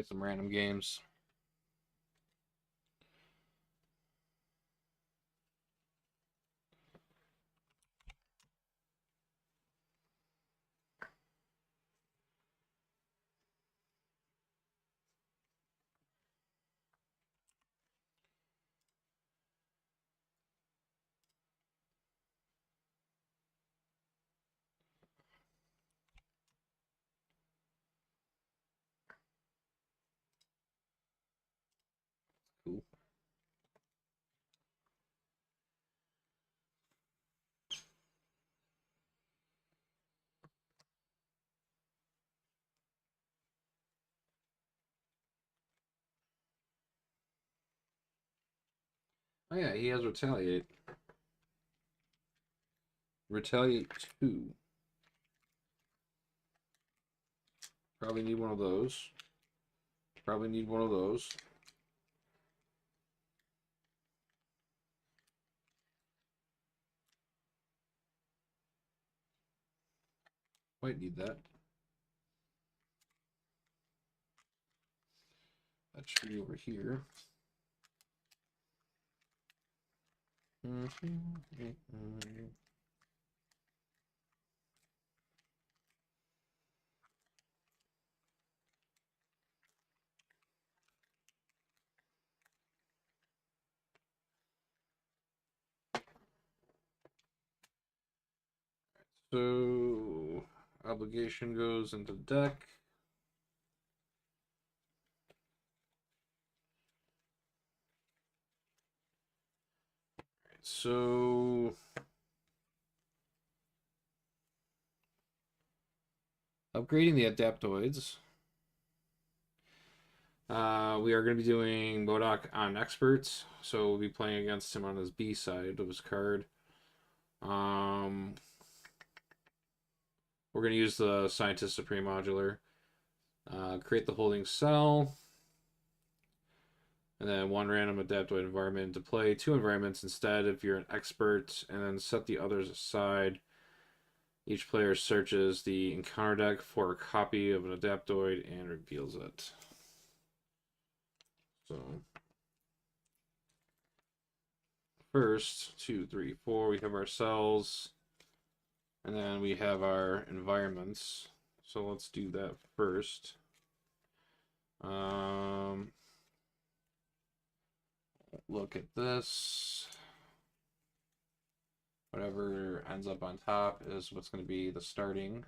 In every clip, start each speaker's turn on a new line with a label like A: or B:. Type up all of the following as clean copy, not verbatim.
A: Play some random games. Cool. Oh yeah, he has Retaliate. Retaliate 2. Probably need one of those. Probably need one of those. Might need that. That should be over here. So, obligation goes into the deck. So, upgrading the Adaptoids. We are going to be doing MODOK on Experts, so we'll be playing against him on his B side of his card. We're going to use the Scientist Supreme Modular. Create the holding cell. And then one random Adaptoid environment to play. 2 environments instead if you're an expert. And then set the others aside. Each player searches the encounter deck for a copy of an Adaptoid and reveals it. So, first, 2, 3, 4, we have our cells. And then we have our environments. So let's do that first. Look at this. Whatever ends up on top is what's going to be the starting.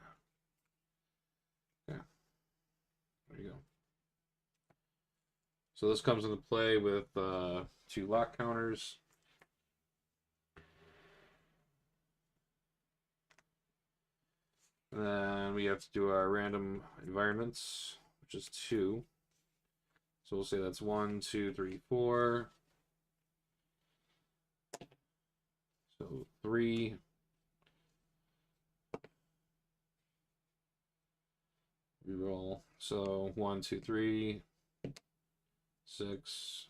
A: Yeah. There you go. So this comes into play with 2 lock counters. And then we have to do our random environments, which is 2. So we'll say that's 1, 2, 3, 4. So 3. Reroll. So 1, 2, 3, 6.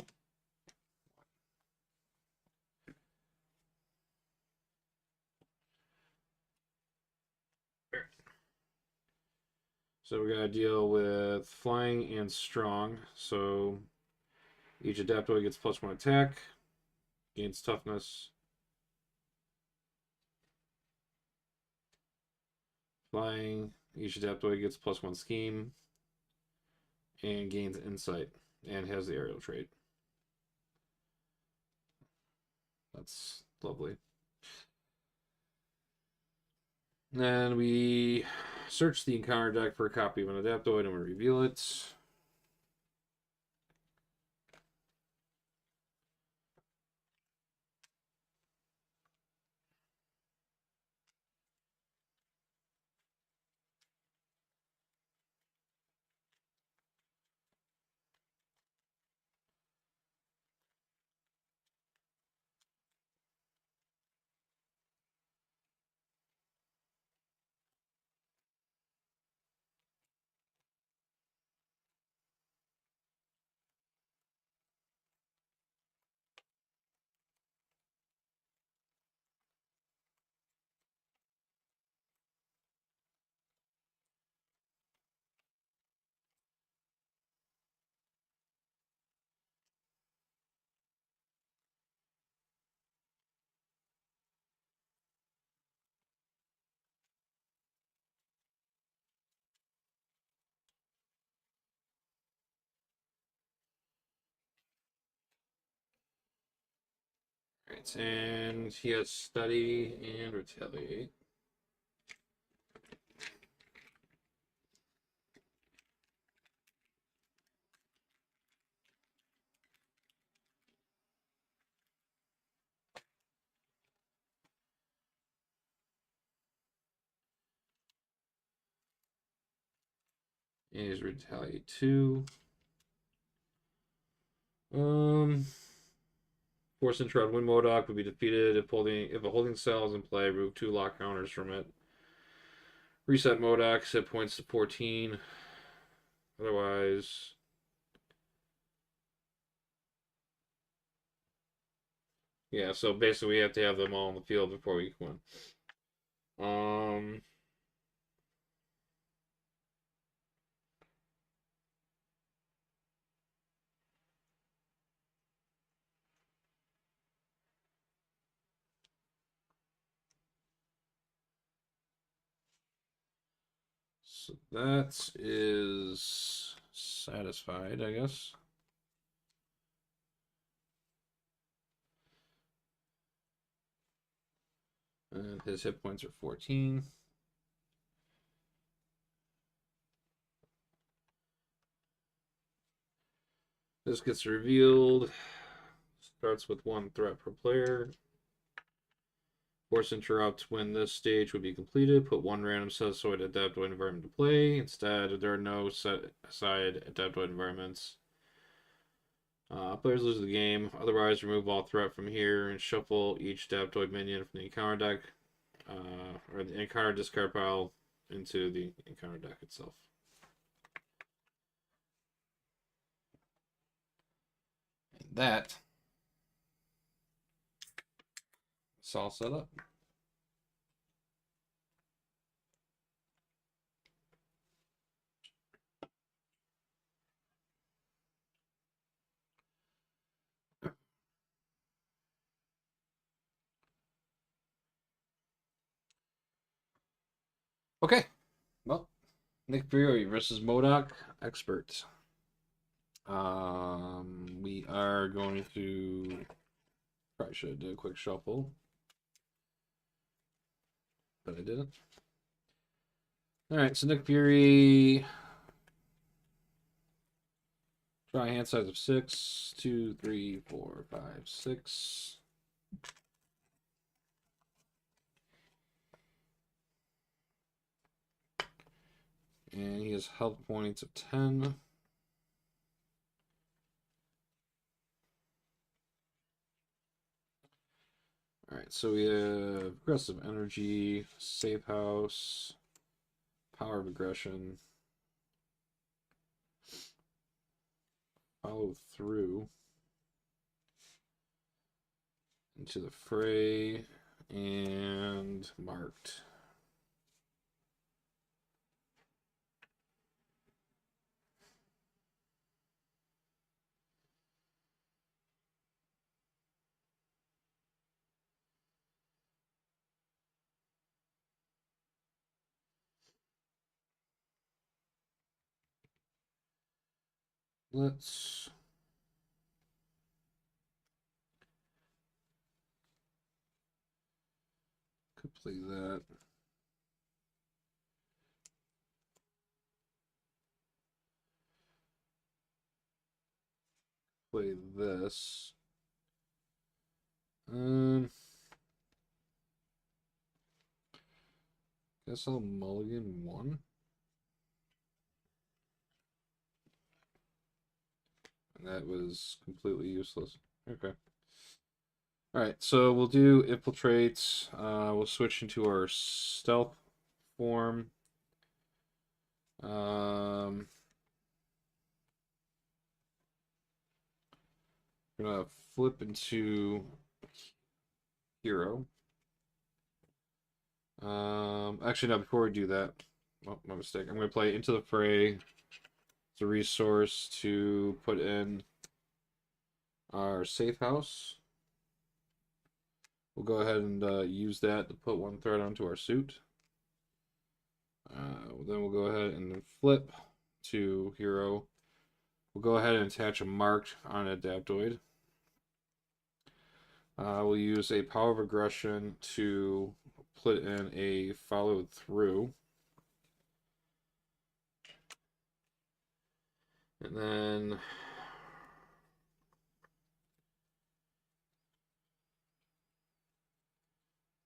A: So we gotta deal with flying and strong. So each Adaptoid gets +1 attack, gains toughness. Flying, each Adaptoid gets +1 scheme and gains insight and has the aerial trait. That's lovely. Then we search the encounter deck for a copy of an Adaptoid and we reveal it. Alright, and he has Study and Retaliate. And he's Retaliate 2. Force Intro on Wind Modok would be defeated if a holding cell is in play. Remove 2 lock counters from it. Reset Modok, set points to 14. Otherwise, yeah. So basically, we have to have them all in the field before we can win. So that is satisfied, I guess. And his hit points are 14. This gets revealed. Starts with 1 threat per player. Force Interrupt when this stage would be completed. Put 1 random set-aside adaptoid environment to play. Instead, there are no set-aside adaptoid environments. Players lose the game. Otherwise, remove all threat from here and shuffle each adaptoid minion from the encounter deck, or the encounter discard pile, into the encounter deck itself. And that is all set up. Okay, well, Nick Fury versus Modok, expert. We are going to probably should do a quick shuffle, but I didn't. All right, so Nick Fury, try hand size of 6, 2, 3, 4, 5, 6. And he has health points of 10. Alright, so we have Aggressive Energy, Safe House, Power of Aggression, Follow Through, Into the Fray, and Marked. Let's complete that. Play this. Guess I'll mulligan 1. And that was completely useless. Okay. Alright, so we'll do Infiltrate. We'll switch into our Stealth form. We're gonna flip into Hero. Actually, no, before we do that, oh, my mistake. I'm gonna play Into the Fray. It's a resource to put in our Safe House. We'll go ahead and use that to put 1 threat onto our suit. Then we'll go ahead and flip to Hero. We'll go ahead and attach a Marked on Adaptoid. We'll use a power of aggression to put in a follow through. And then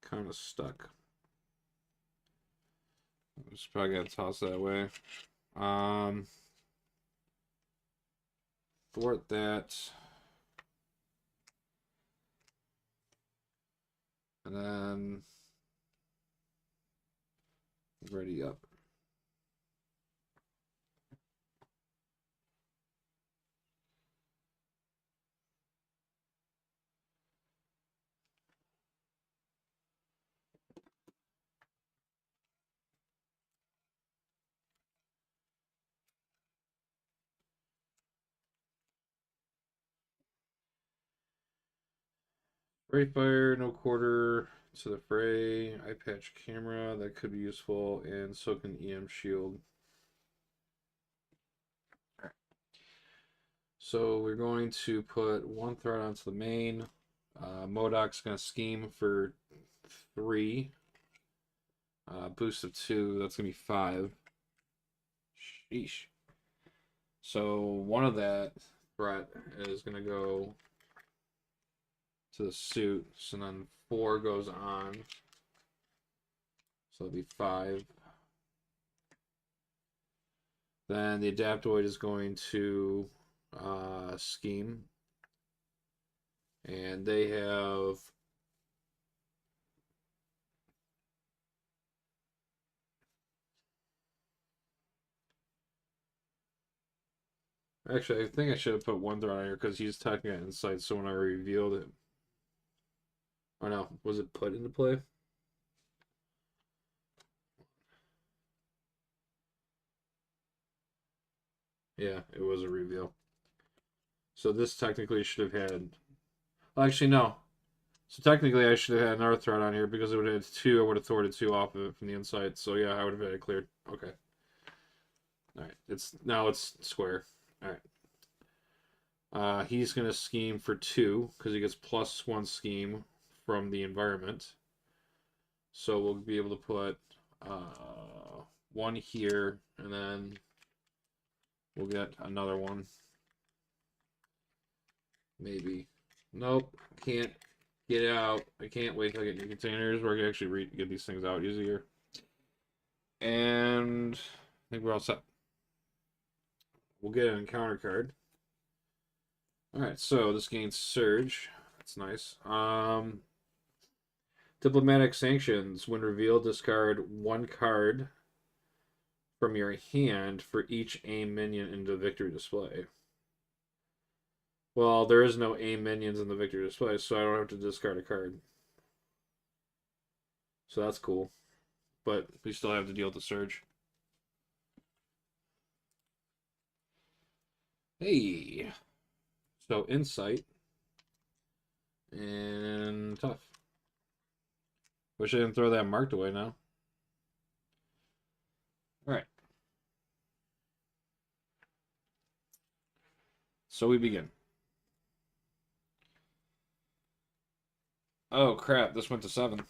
A: kind of stuck. I'm just probably gonna toss that away. Thwart that. And then ready up. Ray fire, no quarter to the fray, eye patch camera, that could be useful, and so can EM shield. Alright. So we're going to put one threat onto the main. MODOK's going to scheme for 3. Boost of 2, that's going to be 5. Sheesh. So one of that threat is going to go to the suit. So then 4 goes on. So it'll be 5. Then the Adaptoid is going to scheme. And they have actually, I think I should have put one threat on here because he's attacking at insight. So when I revealed it, oh no, was it put into play? Yeah, it was a reveal. So this technically should have had. Well, actually, no. So technically, I should have had another threat on here because it would have had 2. I would have thwarted 2 off of it from the inside. So yeah, I would have had it cleared. Okay. All right. It's square. All right. He's gonna scheme for 2 because he gets +1 scheme from the environment. So we'll be able to put 1 here, and then we'll get another one. Maybe. Nope. Can't get it out. I can't wait till I get new containers where I can actually get these things out easier. And I think we're all set. We'll get an encounter card. Alright, so this gains Surge. That's nice. Diplomatic Sanctions. When revealed, discard 1 card from your hand for each aim minion in the victory display. Well, there is no aim minions in the victory display, so I don't have to discard a card. So that's cool. But we still have to deal with the Surge. Hey! So Insight. And Tough. Wish I didn't throw that marked away now. Alright. So we begin. Oh crap, this went to 7.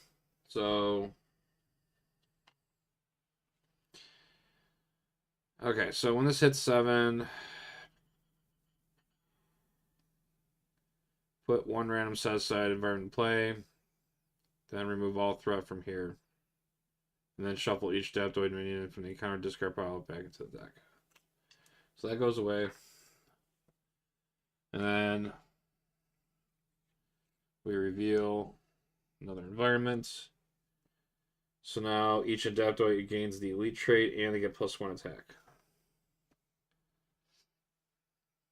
A: So okay, so when this hits 7, put 1 random set aside environment play, then remove all threat from here, and then shuffle each Adaptoid minion from the encounter discard pile back into the deck. So that goes away. And then we reveal another environment. So now each Adaptoid gains the elite trait and they get +1 attack.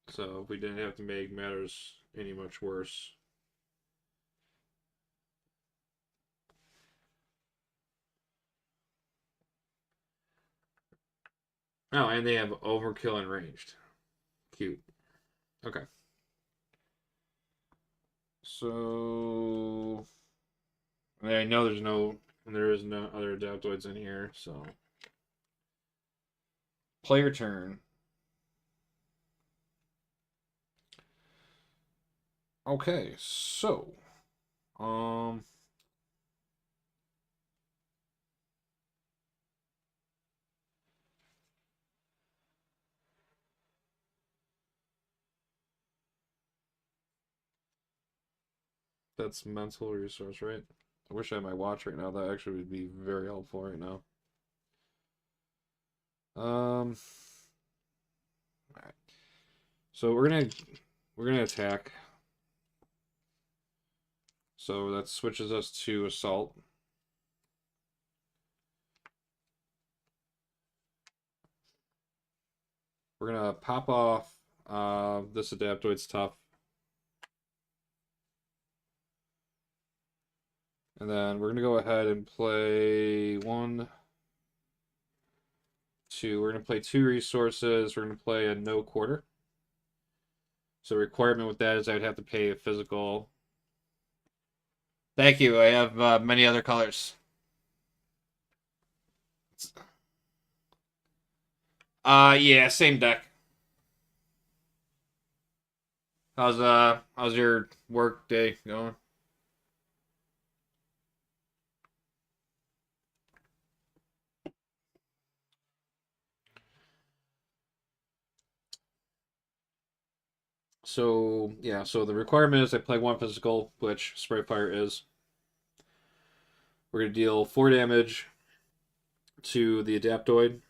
A: So if we didn't have to make matters any much worse. Oh, and they have overkill and ranged. Cute. Okay. So I know there is no other Adaptoids in here, so player turn. Okay, so Um, that's mental resource, right? I wish I had my watch right now. That actually would be very helpful right now. All right. So we're gonna attack. So that switches us to assault. We're gonna pop off this Adaptoid's tough. And then we're gonna go ahead and play 1, 2. We're gonna play 2 resources. We're gonna play a no quarter. So requirement with that is I'd have to pay a physical. Thank you. I have many other colors. Yeah, same deck. How's your work day going? So yeah, so the requirement is I play 1 physical, which Spray Fire is. We're gonna deal 4 damage to the Adaptoid,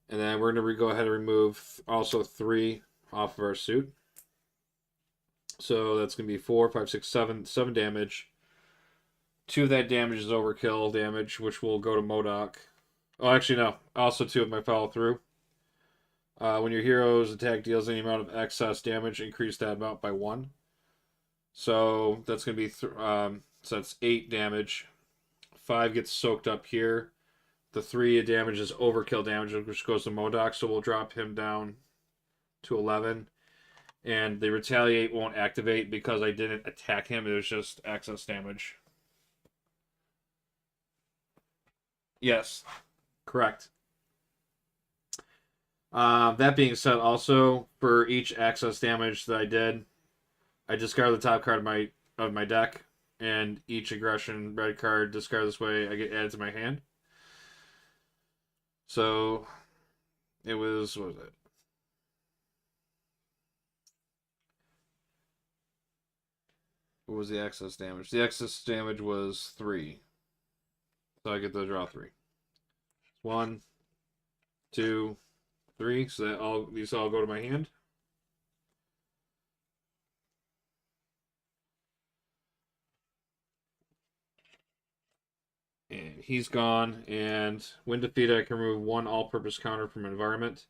A: and then we're gonna go ahead and remove also 3 off of our suit. So that's gonna be 4, 5, 6, 7 damage. 2 of that damage is overkill damage, which will go to MODOK. Oh, actually no. Also 2 of my follow through. When your hero's attack deals any amount of excess damage, increase that amount by 1. So that's gonna be so that's 8 damage. 5 gets soaked up here. The 3 damage is overkill damage, which goes to MODOK, so we'll drop him down to 11. And the retaliate won't activate because I didn't attack him. It was just excess damage. Yes, correct. That being said, also for each access damage that I did, I discard the top card of my deck, and each aggression red card discard this way I get added to my hand. So it was what was it? What was the excess damage? The excess damage was 3, so I get to draw 3. 1, 2, 3. So that these all go to my hand. And he's gone. And when defeated, I can remove 1 all-purpose counter from an environment.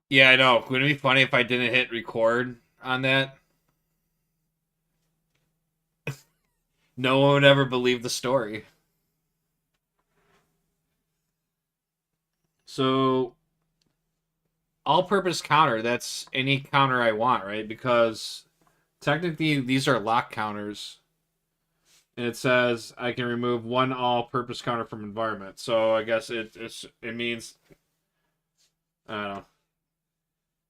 A: Yeah, I know. Wouldn't it be funny if I didn't hit record on that? No one would ever believe the story. So, all-purpose counter, that's any counter I want, right? Because technically these are lock counters. And it says I can remove 1 all-purpose counter from environment. So I guess it means I don't know.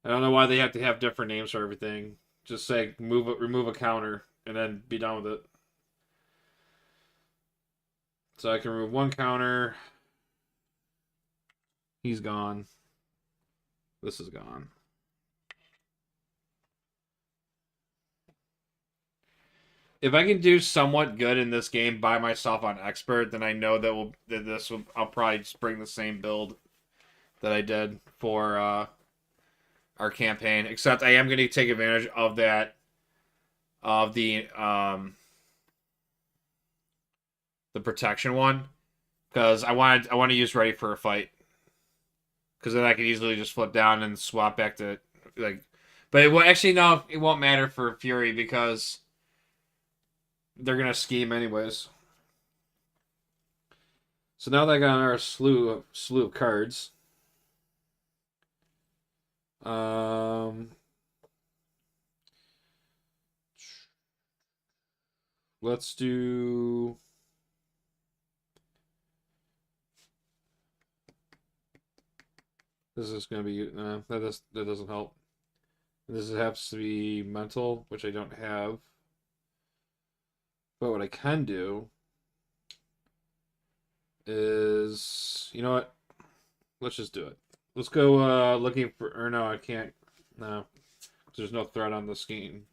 A: I don't know why they have to have different names for everything. Just say remove a counter and then be done with it. So I can remove 1 counter. He's gone. This is gone. If I can do somewhat good in this game by myself on expert, then I know I'll probably just bring the same build that I did for our campaign. Except I am going to take advantage of that of the protection one because I want to use ready for a fight because then I can easily just flip down and swap back to like. But it will actually no, it won't matter for Fury because they're gonna scheme anyways. So now that I got our slew of cards. Um, let's do. This is gonna be that doesn't help. This has to be mental, which I don't have. But what I can do is, you know what? Let's just do it. Let's go looking for, or no, I can't. No, there's no threat on the scheme.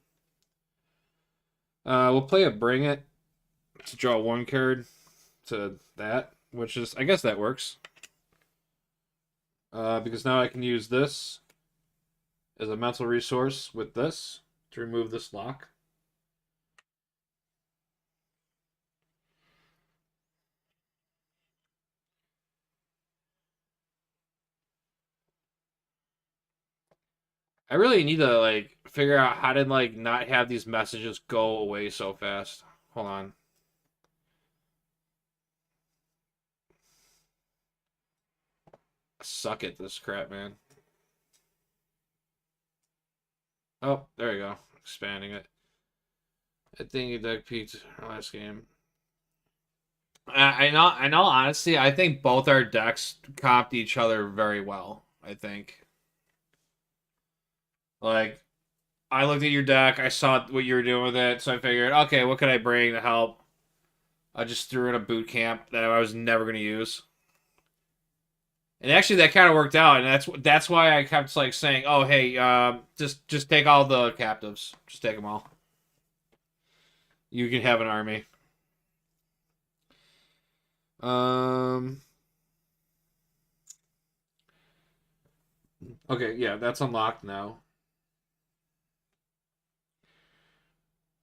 A: We'll play a Bring It to draw one card to that, which is, I guess that works. Because now I can use this as a mental resource with this to remove this lock. I really need to like figure out how to like not have these messages go away so fast. Hold on. I suck at this crap, man. Oh, there you go. Expanding it. I think you deck peaked last game. I know. Honestly, I think both our decks comped each other very well. I think. Like, I looked at your deck, I saw what you were doing with it, so I figured, okay, what could I bring to help? I just threw in a boot camp that I was never going to use. And actually, that kind of worked out, and that's why I kept like saying, "Oh, hey, just take all the captives, just take them all. You can have an army." Um. Okay, yeah, that's unlocked now.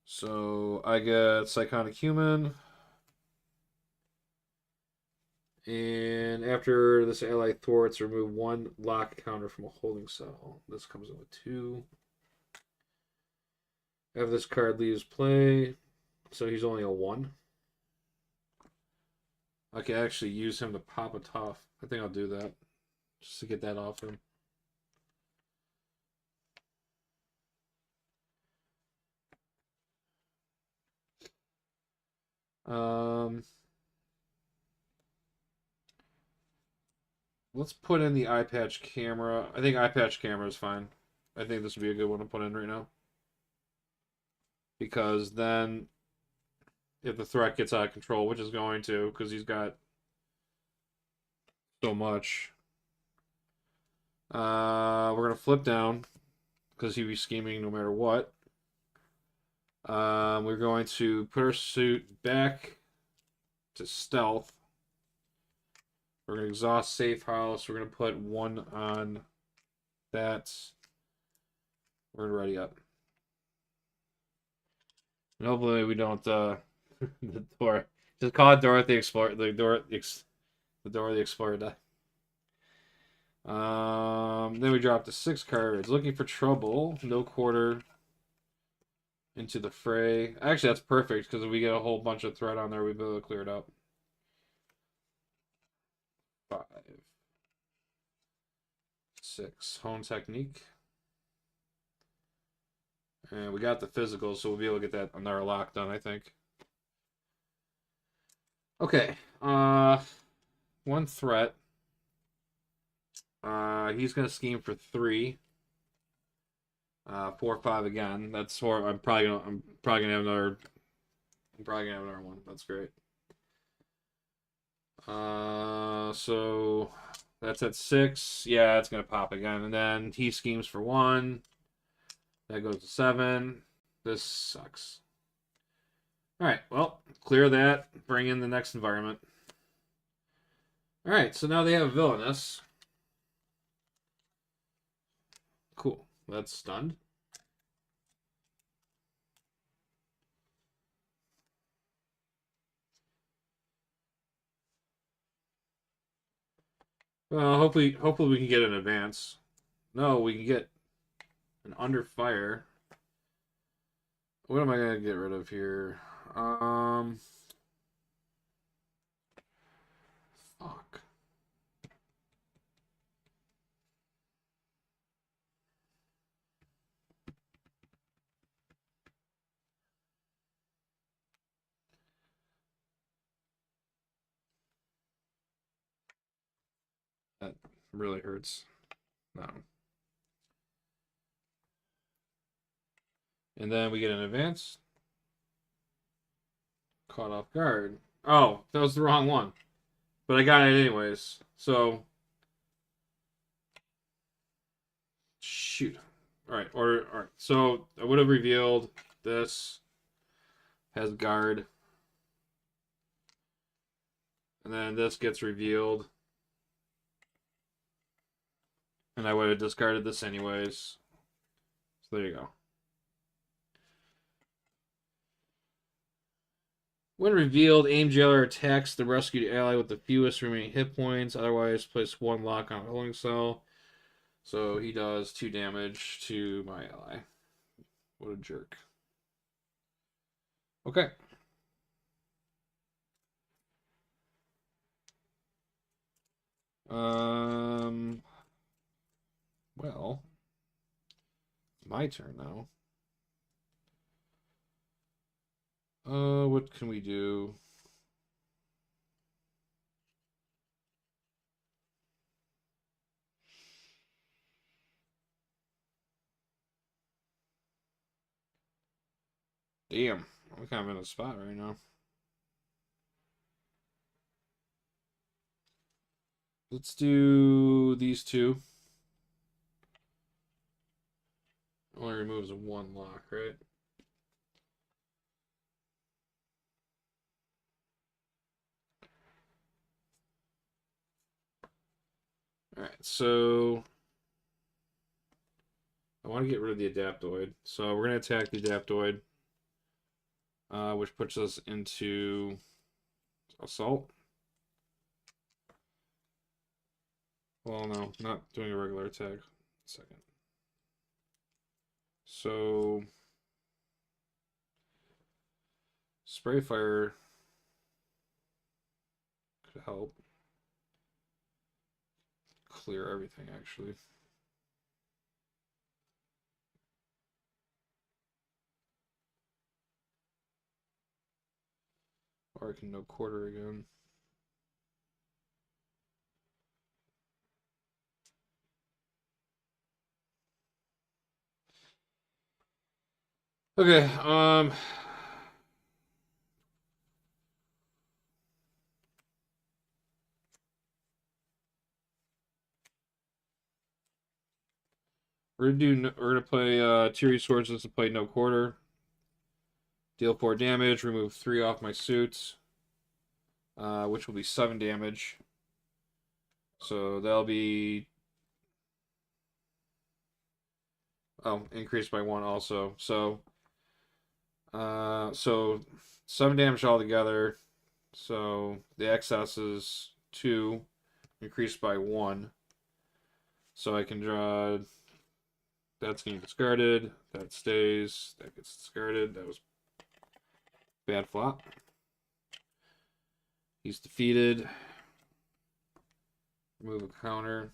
A: So I get Psychotic Human, and after this ally thwarts, remove one lock counter from a holding cell. This comes in with two. After this card leaves play, so he's only a one. I can actually use him to pop a tough. I think I'll do that just to get that off him. Um, let's put in the eye patch camera. I think eye patch camera is fine. I think this would be a good one to put in right now. Because then, if the threat gets out of control, which is going to, because he's got so much, we're gonna flip down because he'd be scheming no matter what. We're going to put our suit back to stealth. We're going to exhaust safe house. We're going to put one on that. We're going to ready up. And hopefully we don't the door. Just call it Dorothy Explorer. The door the Explorer die. Then we drop to 6 cards. Looking for trouble. No quarter into the fray. Actually, that's perfect because if we get a whole bunch of threat on there, we'll be able to clear it up. 5, 6. Hone Technique. And we got the physical, so we'll be able to get that another lock done, I think. Okay. One threat. He's gonna scheme for 3. 4, 5 again. That's 4. I'm probably gonna have another. I'm probably gonna have another one. That's great. So that's at 6. Yeah, it's gonna pop again, and then he schemes for 1. That goes to 7. This sucks. All right. Well, clear that. Bring in the next environment. All right. So now they have Villainous. Cool. That's stunned. Hopefully we can get an advance. No, we can get an under fire. What am I gonna get rid of here? Fuck. That really hurts. No. And then we get an advance. Caught off guard. Oh, that was the wrong one. But I got it anyways. So shoot. Alright, order alright. So I would have revealed this has guard. And then this gets revealed. And I would have discarded this anyways. So there you go. When revealed, Aim Jailer attacks the rescued ally with the fewest remaining hit points. Otherwise, place one lock on a holding cell. So he does 2 damage to my ally. What a jerk. Okay. Well, my turn now. What can we do? Damn, I'm kind of in a spot right now. Let's do these two. Only removes 1 lock, right? Alright, so I want to get rid of the Adaptoid. So we're going to attack the Adaptoid, which puts us into Assault. Well, no, not doing a regular attack. Second. So Spray Fire could help clear everything, actually. Or I can no quarter again. Okay, we're gonna play 2 resources to play no quarter. Deal 4 damage, remove 3 off my suits, which will be 7 damage. So that'll be increased by 1 also. So 7 damage altogether. So the excess is 2, increased by 1. So I can draw. That's getting discarded. That stays. That gets discarded. That was bad flop. He's defeated. Remove a counter.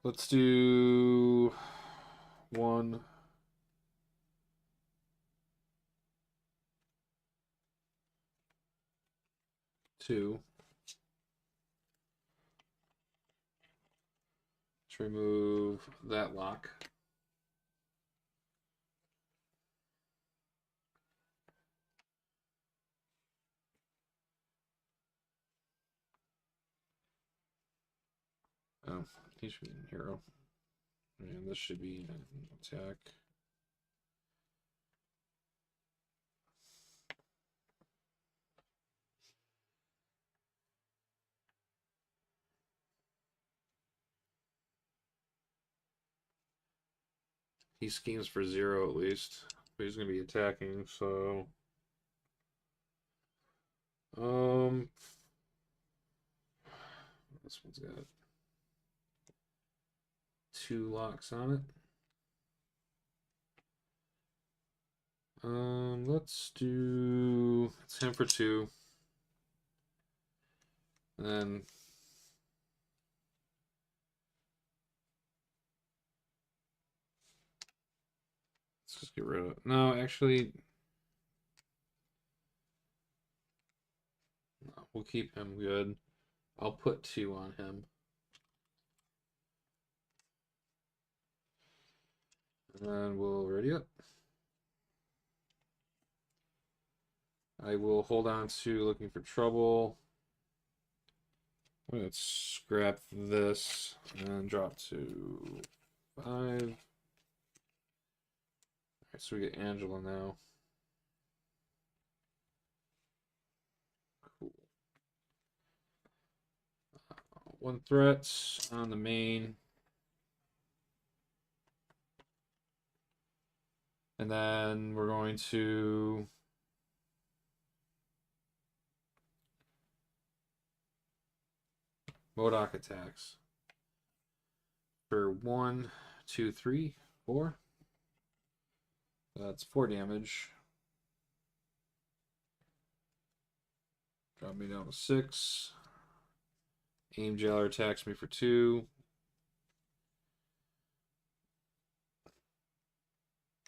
A: Let's do 1, 2. Let's remove that lock. Oh, he should be in hero. And this should be an attack. He schemes for 0 at least. But he's going to be attacking, so... This one's got 2 locks on it. Let's do 10 for 2. And then get rid of it. No, actually, no, we'll keep him good. I'll put 2 on him. And then we'll ready up. I will hold on to looking for trouble. Let's scrap this and drop to 5. Alright, so we get Angela now. Cool. 1 threat on the main. And then we're going to MODOK attacks for 1, 2, 3, 4. That's 4 damage. Drop me down to 6. Aim Jailer attacks me for 2.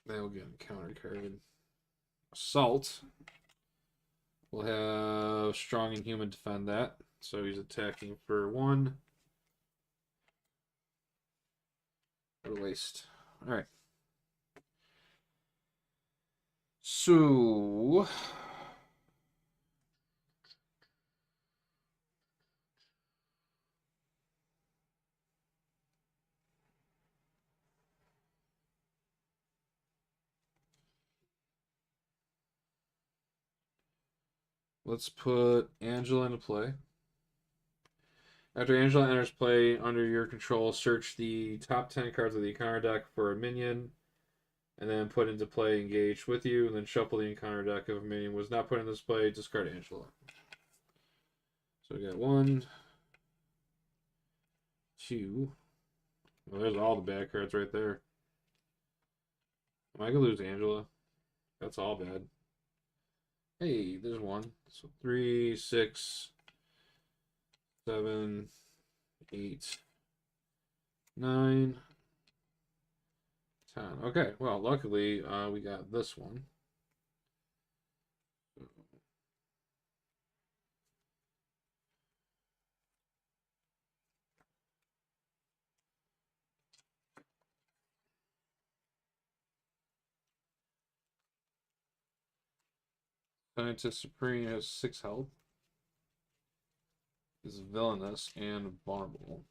A: They'll get a counter card. Assault. We'll have Strong Inhuman defend that. So he's attacking for 1. What a waste. Alright. So let's put Angela into play. After Angela enters play under your control, search the top 10 cards of the encounter deck for a minion, and then put into play engaged with you, and then shuffle the encounter deck. If a minion was not put in this play, discard Angela. So we got 1, 2. Well, there's all the bad cards right there. Am I gonna lose Angela? That's all bad. Hey, there's 1. So 3, 6, 7, 8, 9, 10. Okay, well, luckily we got this one. Scientist Supreme has 6 health. Is villainous and vulnerable.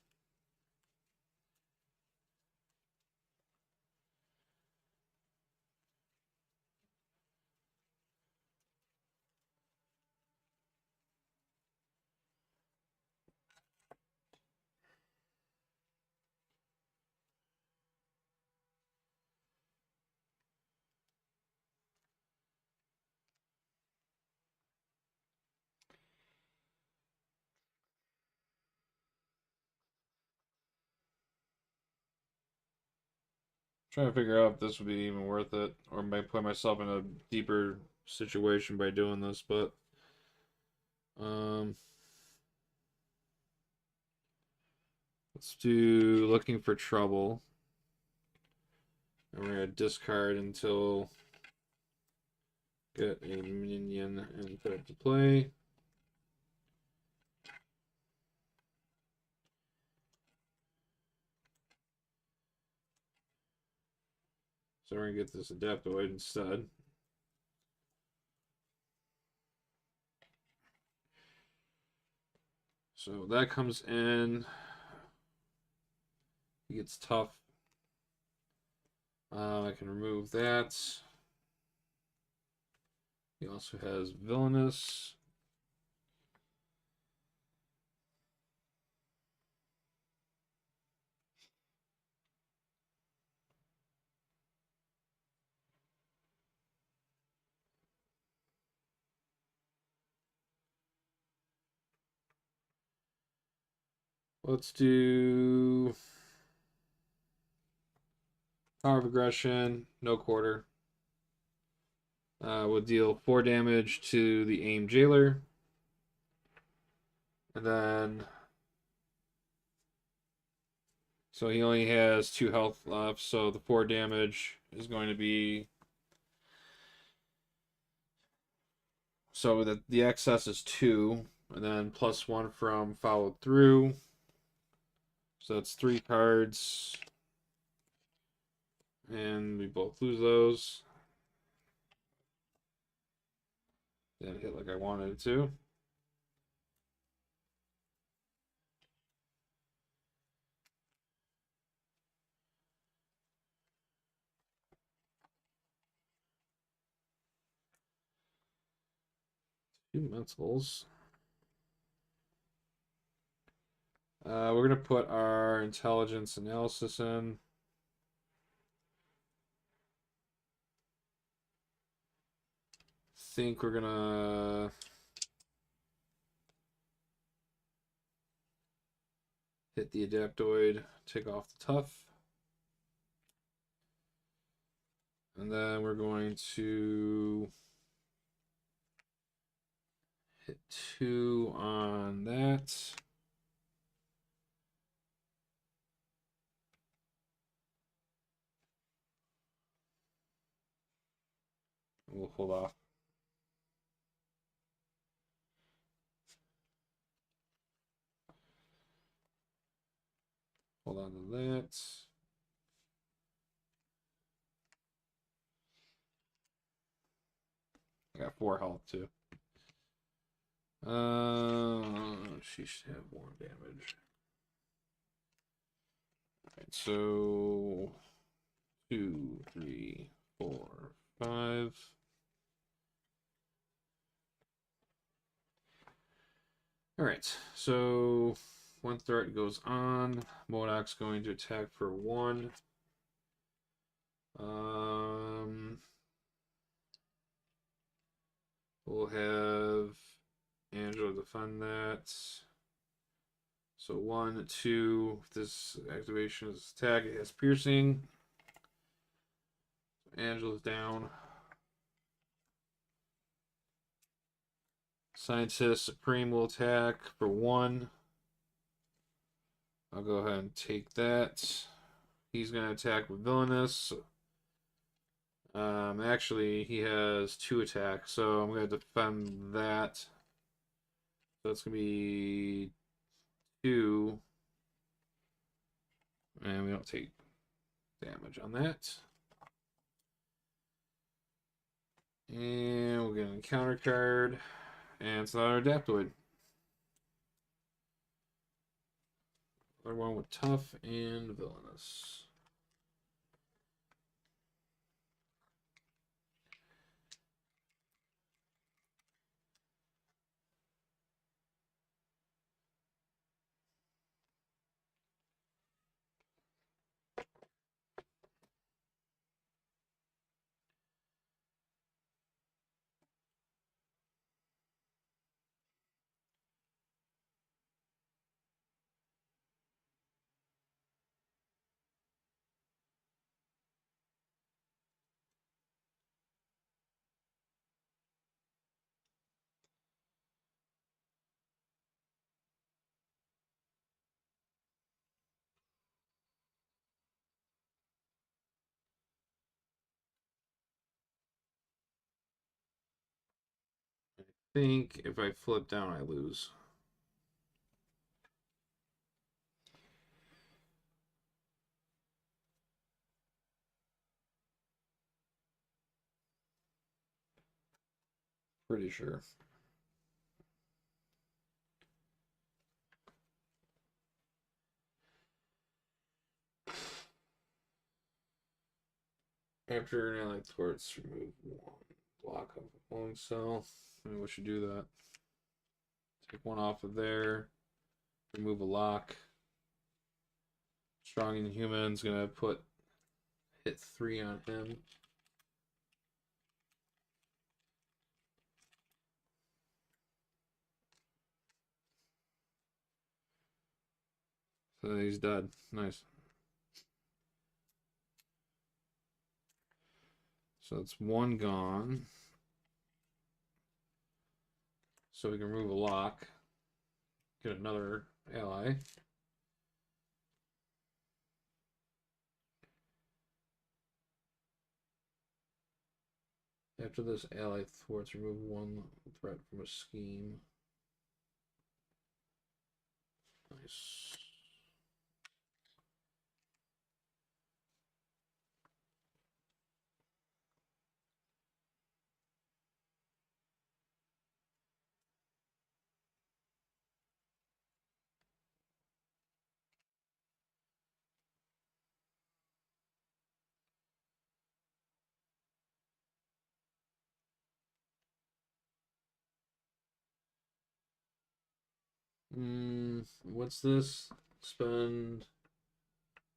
A: Trying to figure out if this would be even worth it, or might put myself in a deeper situation by doing this, but um, let's do looking for trouble. And we're gonna discard until get a minion and put it to play. So we're gonna get this Adaptoid instead. So that comes in. He gets tough. I can remove that. He also has villainous. Let's do Power of Aggression, no quarter. We'll deal 4 damage to the Aim Jailer. And then... So he only has 2 health left, so the 4 damage is going to be So the excess is 2, and then +1 from followed through. So that's 3 cards. And we both lose those. Didn't hit like I wanted it to. Two mentals. We're gonna put our intelligence analysis in. Think we're gonna hit the Adaptoid, take off the tough. And then we're going to hit 2 on that. We'll hold off. Hold on to that. I got 4 health too. She should have more damage. Alright, so 2, 3, 4, 5. Alright, so one threat goes on. MODOK's going to attack for 1. We'll have Angela defend that. So 1, 2. If this activation is attack, it has piercing. Angela's down. Scientist Supreme will attack for 1. I'll go ahead and take that. He's going to attack with Villainous. Actually, he has 2 attacks, so I'm going to defend that. So it's going to be 2. And we don't take damage on that. And we'll get an encounter card. And it's another Adaptoid. Another one with Tough and Villainous. I think if I flip down, I lose. Pretty sure. After an allied torts, remove 1 block of a long cell. Maybe we should do that. Take 1 off of there. Remove a lock. Strong Inhuman's gonna hit 3 on him. So he's dead. Nice. So it's 1 gone. So we can remove a lock. Get another ally. After this, ally thwarts, remove one threat from a scheme. Nice. What's this? Spend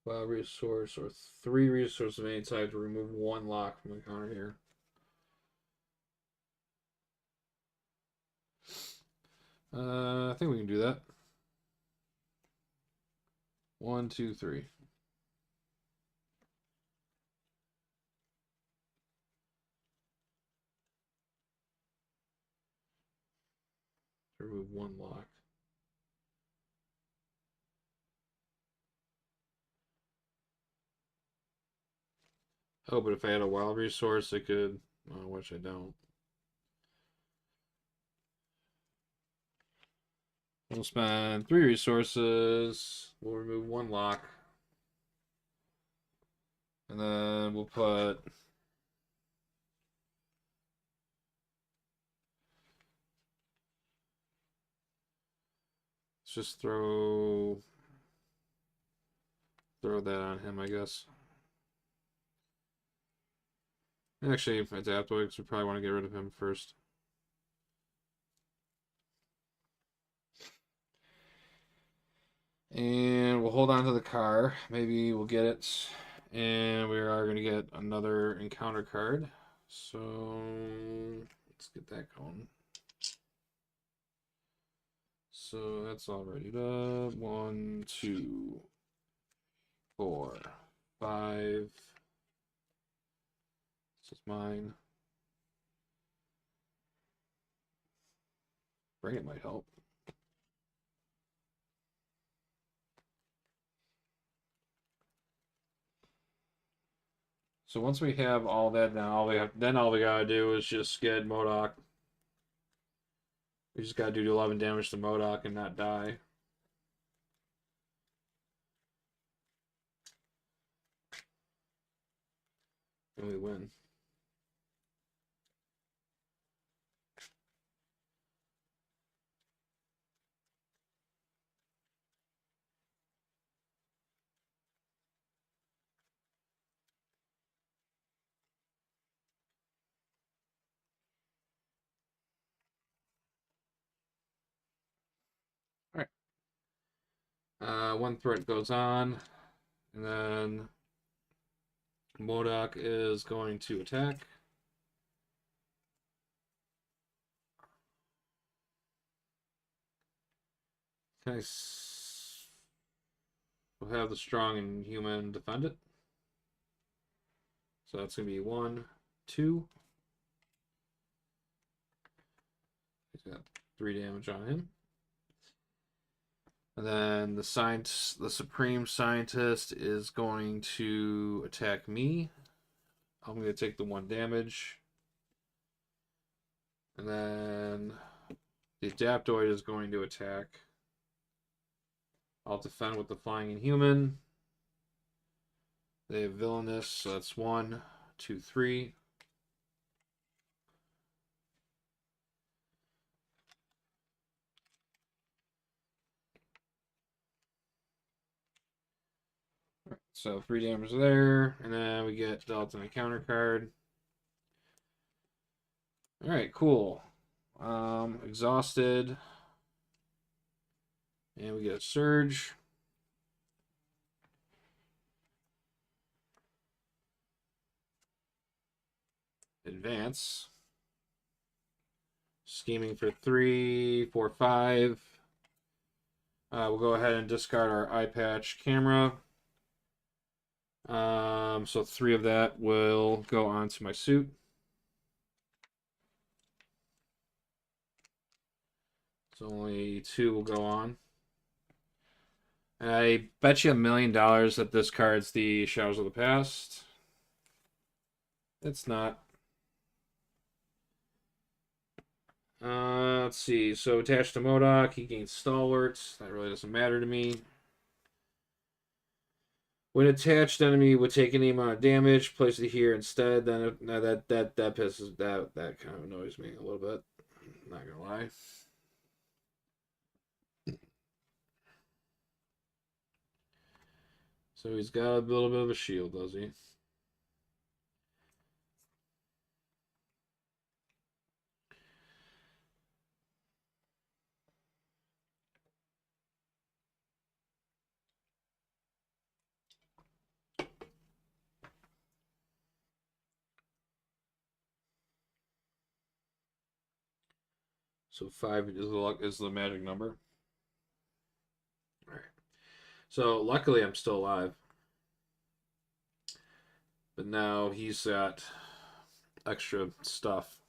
A: 5 resource or 3 resources of any type to remove 1 lock from the counter here. I think we can do that. 1, 2, 3. Remove 1 lock. Oh, but if I had a wild resource, I could. Which I don't. We'll spend 3 resources. We'll remove 1 lock. And then we'll put. Let's just throw that on him, I guess. Actually, Adaptoids, we probably want to get rid of him first. And we'll hold on to the car. Maybe we'll get it. And we are going to get another encounter card. So let's get that going. So that's all ready up. 1, 2, 4, 5. This is mine. Bring it might help. So once we have all that now, all we gotta do is just get MODOK. We just gotta do 11 damage to MODOK and not die. And we win. Alright. 1 threat goes on. And then MODOK is going to attack. Nice. We'll have the strong and human defend it. So that's going to be 1, 2. He's got 3 damage on him. And then the Supreme Scientist is going to attack me. I'm going to take the 1 damage. And then the Adaptoid is going to attack. I'll defend with the Flying Inhuman. They have Villainous, so that's 1, 2, 3. So 3 damage there, and then we get dealt in a counter card. Alright, cool. Exhausted. And we get a Surge. Advance. Scheming for 3, 4, 5. We'll go ahead and discard our eye patch camera. So 3 of that will go onto my suit. So only 2 will go on. And I bet you $1 million that this card's the Shadows of the Past. It's not. Let's see. So attached to Modok, he gains Stalwart. That really doesn't matter to me. When attached, enemy would take any amount of damage. Place it here instead. Then now that pisses that kind of annoys me a little bit. Not gonna lie. So he's got a little bit of a shield, does he? So 5 is the magic number. All right. So luckily I'm still alive. But now he's got extra stuff.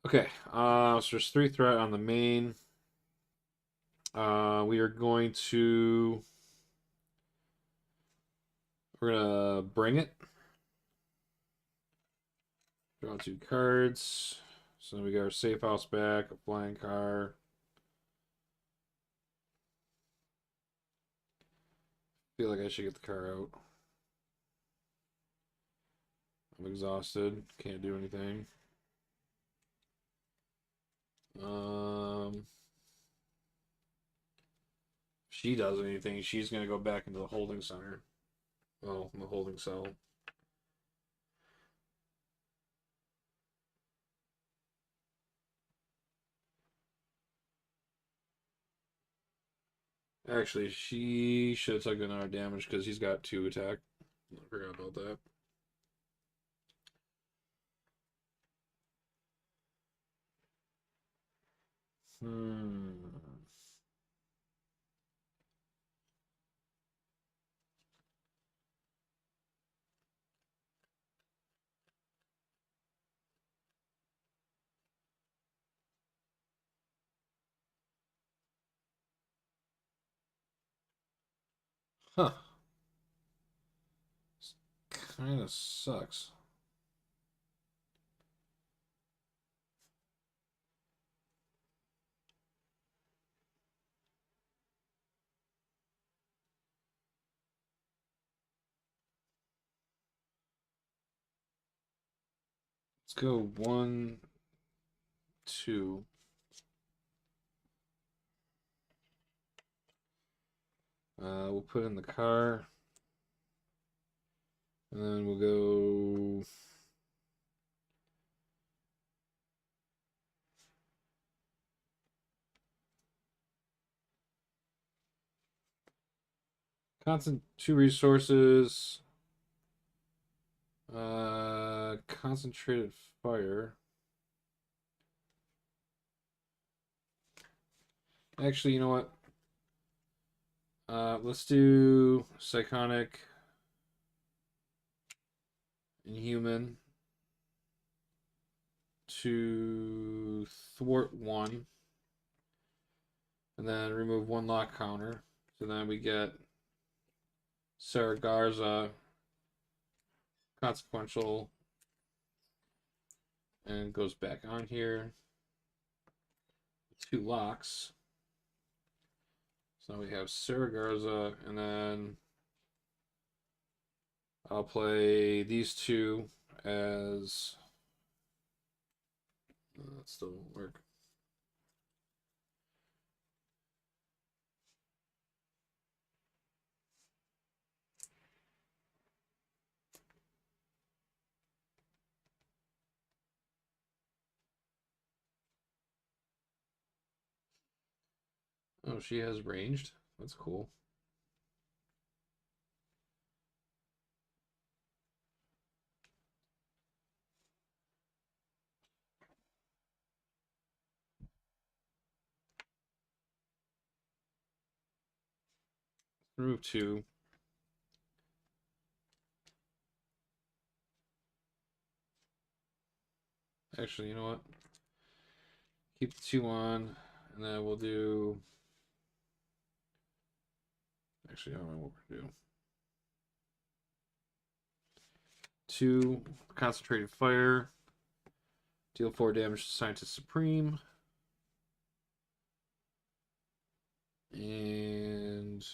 A: Okay, so there's 3 threat on the main. We are going to... We're gonna bring it. Draw 2 cards. So we got our safe house back, a flying car. Feel like I should get the car out. I'm exhausted. Can't do anything. If she does anything, she's gonna go back into the holding center. Well, the holding cell. Actually, she should have taken our damage because he's got 2 attack. I forgot about that. Huh. Kind of sucks. Let's go 1, 2. We'll put in the car. And then we'll go... Constant 2 resources. Concentrated fire. Actually, you know what? Let's do Psychonic, Inhuman to thwart 1. And then remove 1 lock counter. So then we get Sarah Garza, consequential, and goes back on here. 2 locks. So we have Sarah Garza, and then I'll play these 2 as... that still won't work. Oh, she has ranged? That's cool. Remove 2. Actually, you know what? Keep the 2 on, and then we'll do... Actually, I don't know what we're going to do. 2 concentrated fire. Deal 4 damage to Scientist Supreme. And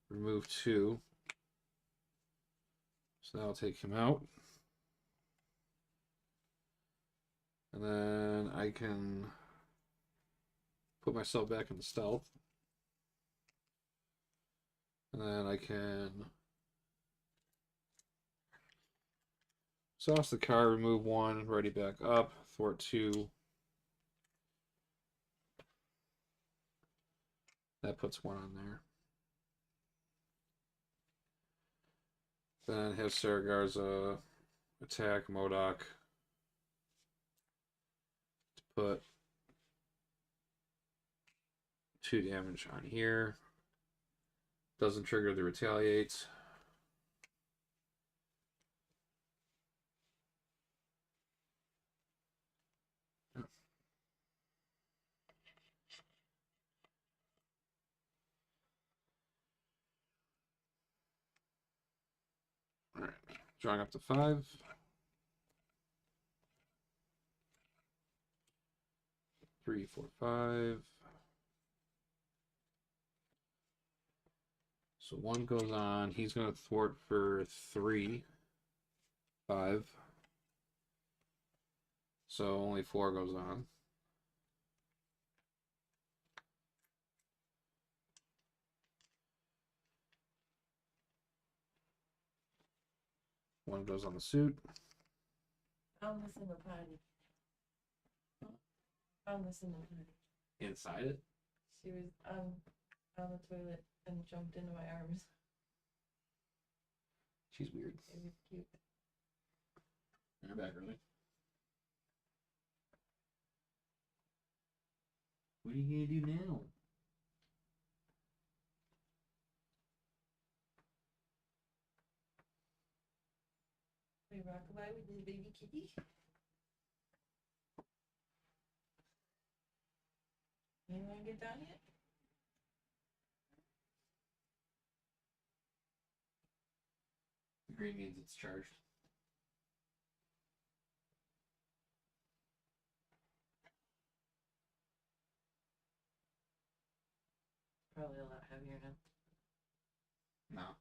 A: remove 2. So that'll take him out. And then I can put myself back into stealth. And then I can sauce the card, remove 1, ready back up, thwart 2. That puts 1 on there. Then have Saragarza attack MODOK to put 2 damage on here. Doesn't trigger the retaliate. All right, drawing up to 5. Three, 4, 5. So 1 goes on. He's going to thwart for 3, 5. So only 4 goes on. One goes on the suit.
B: I'm missing the party. I'm missing the party.
A: Inside it?
B: She was on the toilet and jumped into my arms.
A: She's weird.
B: It was cute.
A: You're back early. What are you gonna do now?
B: We rockabye with this baby kitty. You wanna get down yet?
A: Green means it's charged.
B: Probably a lot heavier now.
A: No.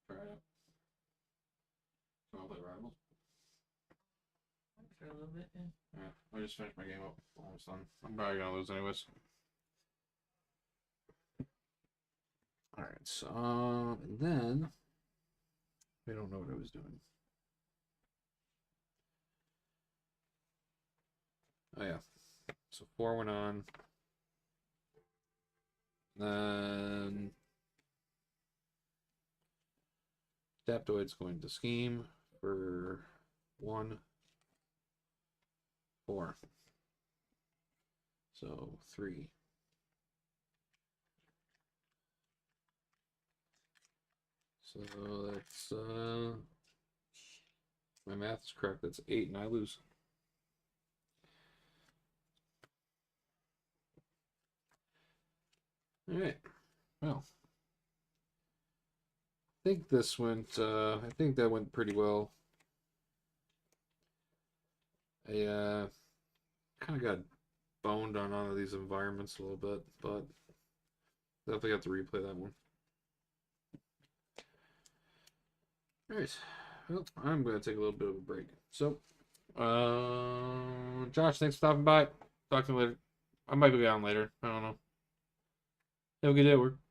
A: Try it. Wanna play Rivals?
B: For a little bit, yeah.
A: Yeah, I just finished my game up. Almost done. I'm probably gonna lose anyways. Alright, so and then I don't know what I was doing. Oh yeah. So 4 went on. Then Adaptoid's going to scheme for 1, 4. So 3. So that's my math is correct. That's 8 and I lose. All right. Well, I think this went. I think that went pretty well. I kind of got boned on all of these environments a little bit, but definitely have to replay that one. All right. Well, I'm gonna take a little bit of a break. So, Josh, thanks for stopping by. Talk to you later. I might be on later. I don't know. Have a good day at work.